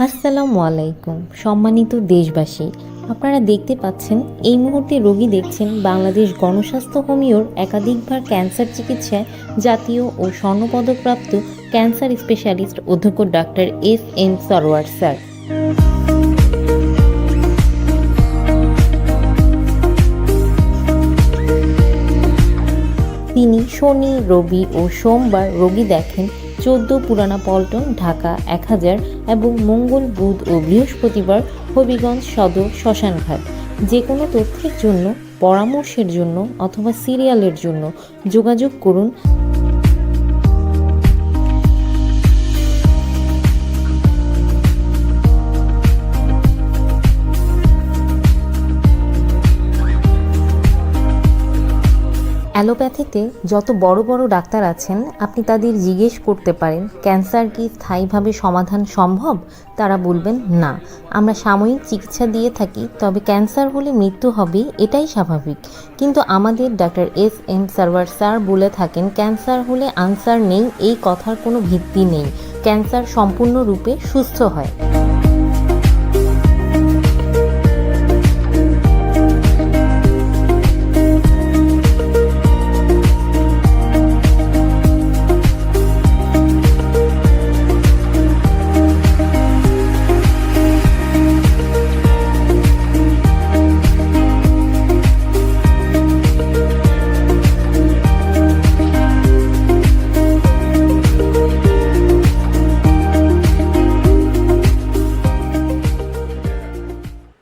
আসসালামু আলাইকুম সম্মানিত দেশবাসী, আপনারা দেখতে পাচ্ছেন এই মুহূর্তে রোগী দেখছেন বাংলাদেশ গণস্বাস্থ্য হোমিওর একাধিকবার ক্যান্সার চিকিৎসায় জাতীয় ও স্বর্ণপদকপ্রাপ্ত ক্যান্সার স্পেশালিস্ট অধ্যক্ষ ডাক্তার এস.এম. সরওয়ার স্যার। তিনি শনি, রবি ও সোমবার রোগী দেখেন ১৪ পুরানা পল্টন, ঢাকা ১০০০ এবং মঙ্গল, বুধ ও বৃহস্পতিবার হবিগঞ্জ সদর শ্মশানঘাট। যে কোনো তথ্যের জন্য, পরামর্শের জন্য অথবা সিরিয়ালের জন্য যোগাযোগ করুন। অ্যালোপ্যাথিতে যত বড় বড় ডাক্তার আছেন, আপনি তাদের জিজ্ঞেস করতে পারেন ক্যান্সার কি স্থায়ীভাবে সমাধান সম্ভব? তারা বলবেন না, আমরা সাময়িক চিকিৎসা দিয়ে থাকি, তবে ক্যান্সার হলে মৃত্যু হবে, এটাই স্বাভাবিক। কিন্তু আমাদের ডাক্তার এস.এম. সরওয়ার স্যার বলে থাকেন ক্যান্সার হলে আনসার নেই, এই কথার কোনো ভিত্তি নেই। ক্যান্সার সম্পূর্ণরূপে সুস্থ হয়।